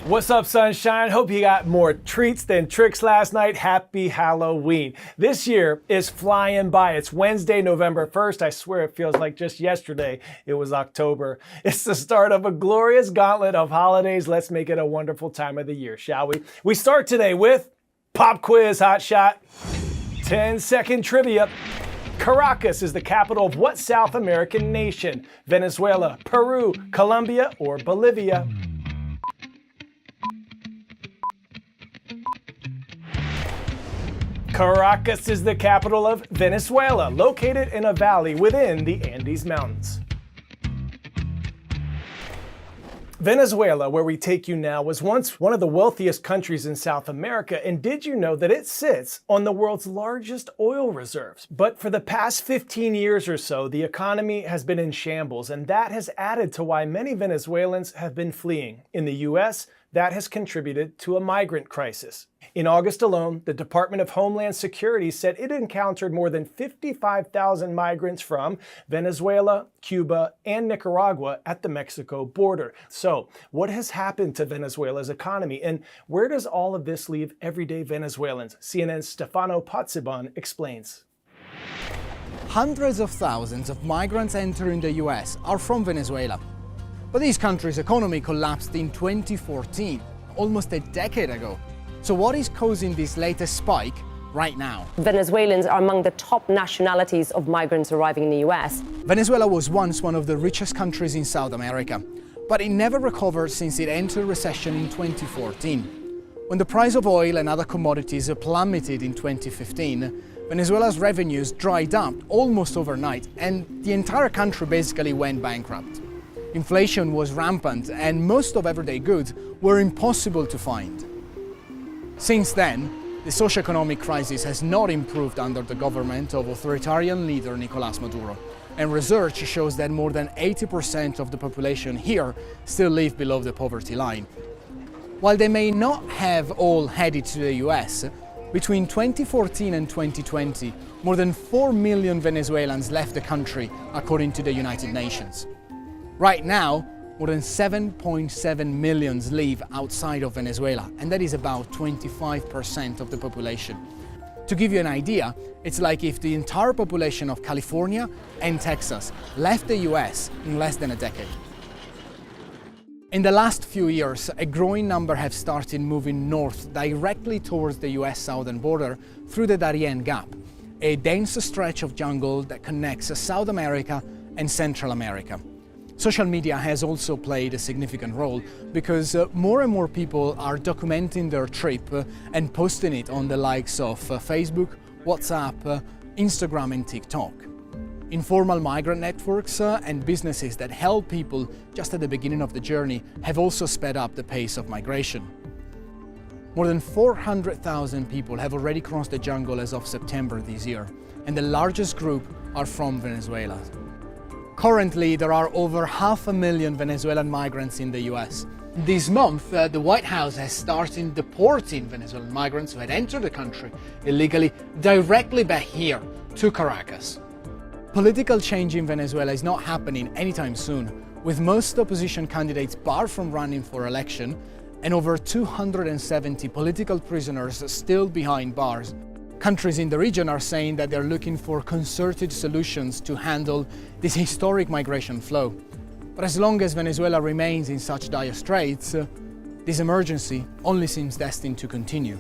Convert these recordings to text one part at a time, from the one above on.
What's up, sunshine? Hope you got more treats than tricks last night. Happy Halloween. This year is flying by. It's Wednesday, November 1st. I swear it feels like just yesterday it was October. It's the start of a glorious gauntlet of holidays. Let's make it a wonderful time of the year, shall we? We start today with Pop Quiz Hot Shot. 10-second trivia. Caracas is the capital of what South American nation? Venezuela, Peru, Colombia, or Bolivia? Caracas is the capital of Venezuela, located in a valley within the Andes Mountains. Venezuela, where we take you now, was once one of the wealthiest countries in South America, and did you know that it sits on the world's largest oil reserves? But for the past 15 years or so, the economy has been in shambles, and that has added to why many Venezuelans have been fleeing. In the US, that has contributed to a migrant crisis. In August alone, the Department of Homeland Security said it encountered more than 55,000 migrants from Venezuela, Cuba, and Nicaragua at the Mexico border. So, what has happened to Venezuela's economy, and where does all of this leave everyday Venezuelans? CNN's Stefano Pozzoban explains. Hundreds of thousands of migrants entering the US are from Venezuela. But this country's economy collapsed in 2014, almost a decade ago. So what is causing this latest spike right now? Venezuelans are among the top nationalities of migrants arriving in the US. Venezuela was once one of the richest countries in South America, but it never recovered since it entered recession in 2014. When the price of oil and other commodities plummeted in 2015, Venezuela's revenues dried up almost overnight, and the entire country basically went bankrupt. Inflation was rampant, and most of everyday goods were impossible to find. Since then, the socio-economic crisis has not improved under the government of authoritarian leader Nicolás Maduro, and research shows that more than 80% of the population here still live below the poverty line. While they may not have all headed to the US, between 2014 and 2020, more than 4 million Venezuelans left the country, according to the United Nations. Right now, more than 7.7 million live outside of Venezuela, and that is about 25% of the population. To give you an idea, it's like if the entire population of California and Texas left the US in less than a decade. In the last few years, a growing number have started moving north directly towards the US southern border through the Darien Gap, a dense stretch of jungle that connects South America and Central America. Social media has also played a significant role because more and more people are documenting their trip and posting it on the likes of Facebook, WhatsApp, Instagram and TikTok. Informal migrant networks and businesses that help people just at the beginning of the journey have also sped up the pace of migration. More than 400,000 people have already crossed the jungle as of September this year, and the largest group are from Venezuela. Currently, there are over 500,000 Venezuelan migrants in the US. This month, the White House has started deporting Venezuelan migrants who had entered the country illegally directly back here to Caracas. Political change in Venezuela is not happening anytime soon, with most opposition candidates barred from running for election and over 270 political prisoners still behind bars. Countries in the region are saying that they're looking for concerted solutions to handle this historic migration flow. But as long as Venezuela remains in such dire straits, this emergency only seems destined to continue.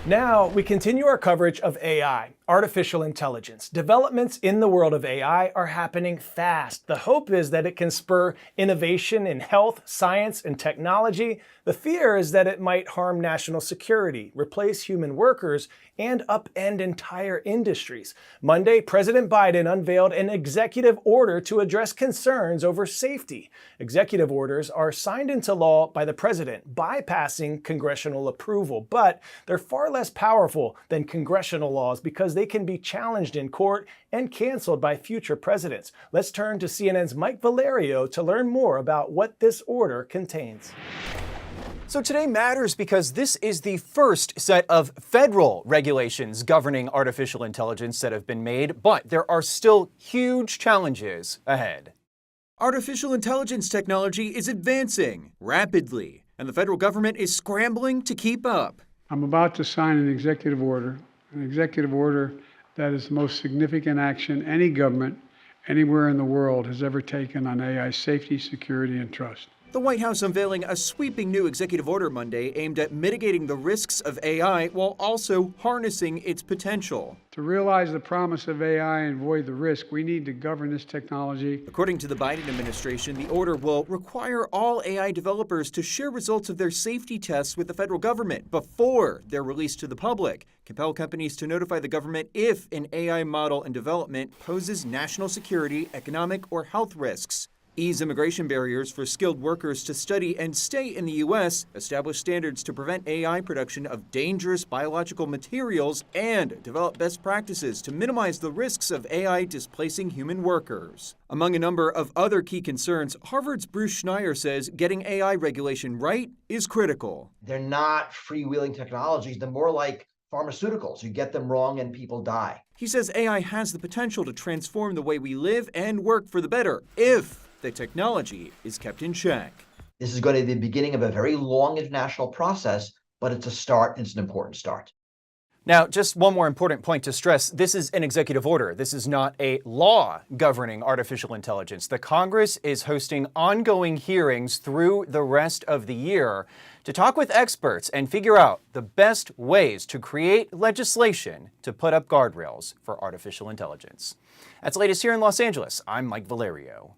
Now, we continue our coverage of AI, artificial intelligence. Developments in the world of AI are happening fast. The hope is that it can spur innovation in health, science, and technology. The fear is that it might harm national security, replace human workers, and upend entire industries. Monday, President Biden unveiled an executive order to address concerns over safety. Executive orders are signed into law by the president, bypassing congressional approval, but they're far less powerful than congressional laws because they can be challenged in court and canceled by future presidents. Let's turn to CNN's Mike Valerio to learn more about what this order contains. So today matters because this is the first set of federal regulations governing artificial intelligence that have been made, but there are still huge challenges ahead. Artificial intelligence technology is advancing rapidly, and the federal government is scrambling to keep up. I'm about to sign an executive order that is the most significant action any government anywhere in the world has ever taken on AI safety, security, and trust. The White House unveiling a sweeping new executive order Monday aimed at mitigating the risks of AI while also harnessing its potential. To realize the promise of AI and avoid the risk, we need to govern this technology. According to the Biden administration, the order will require all AI developers to share results of their safety tests with the federal government before they're released to the public, compel companies to notify the government if an AI model in development poses national security, economic, or health risks, ease immigration barriers for skilled workers to study and stay in the U.S., establish standards to prevent AI production of dangerous biological materials, and develop best practices to minimize the risks of AI displacing human workers. Among a number of other key concerns, Harvard's Bruce Schneier says getting AI regulation right is critical. They're not freewheeling technologies. They're more like pharmaceuticals. You get them wrong and people die. He says AI has the potential to transform the way we live and work for the better if the technology is kept in check. This is going to be the beginning of a very long international process, but it's a start, and it's an important start. Now, just one more important point to stress. This is an executive order. This is not a law governing artificial intelligence. The Congress is hosting ongoing hearings through the rest of the year to talk with experts and figure out the best ways to create legislation to put up guardrails for artificial intelligence. That's the latest here in Los Angeles. I'm Mike Valerio.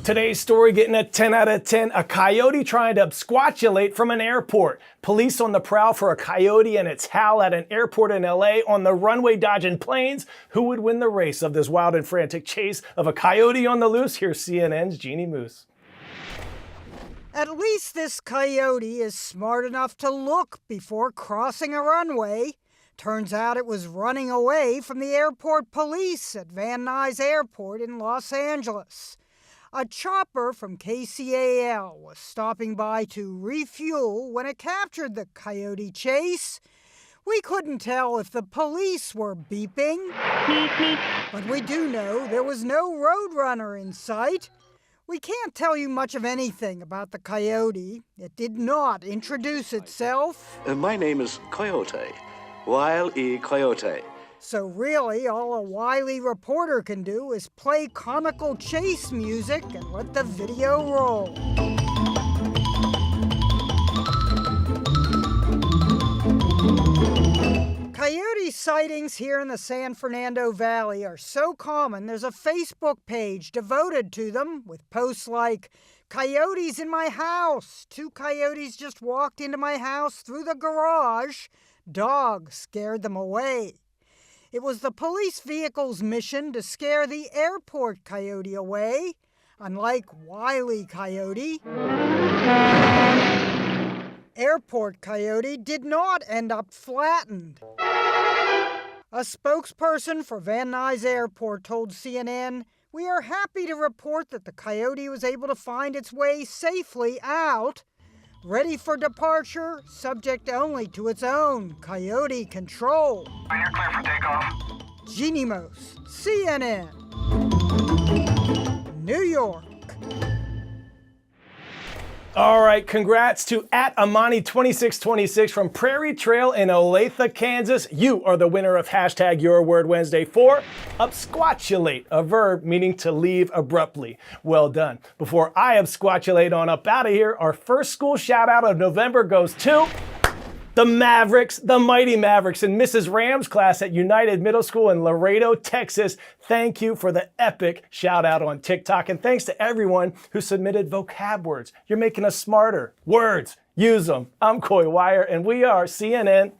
Today's story getting a 10 out of 10. A coyote trying to absquatulate from an airport. Police on the prowl for a coyote and its howl at an airport in LA on the runway dodging planes. Who would win the race of this wild and frantic chase of a coyote on the loose? Here's CNN's Jeannie Moose. At least this coyote is smart enough to look before crossing a runway. Turns out it was running away from the airport police at Van Nuys Airport in Los Angeles. A chopper from KCAL was stopping by to refuel when it captured the coyote chase. We couldn't tell if the police were beeping, but we do know there was no roadrunner in sight. We can't tell you much of anything about the coyote. It did not introduce itself. My name is Coyote. Wile E. Coyote. So really, all a wily reporter can do is play comical chase music and let the video roll. Coyote sightings here in the San Fernando Valley are so common, there's a Facebook page devoted to them with posts like, "Coyotes in my house. 2 coyotes just walked into my house through the garage. Dog scared them away." It was the police vehicle's mission to scare the airport coyote away. Unlike Wile E. Coyote, airport coyote did not end up flattened. A spokesperson for Van Nuys Airport told CNN, "We are happy to report that the coyote was able to find its way safely out. Ready for departure, subject only to its own coyote control." You're clear for takeoff. Jeannie Moose, CNN, New York. All right, congrats to @Amani2626 from Prairie Trail in Olathe, Kansas. You are the winner of hashtag Your Word Wednesday for absquatulate, a verb meaning to leave abruptly. Well done. Before I absquatulate on up out of here, our first school shout out of November goes to the Mavericks, the Mighty Mavericks in Mrs. Ram's class at United Middle School in Laredo, Texas. Thank you for the epic shout out on TikTok. And thanks to everyone who submitted vocab words. You're making us smarter. Words, use them. I'm Coy Wire, and we are CNN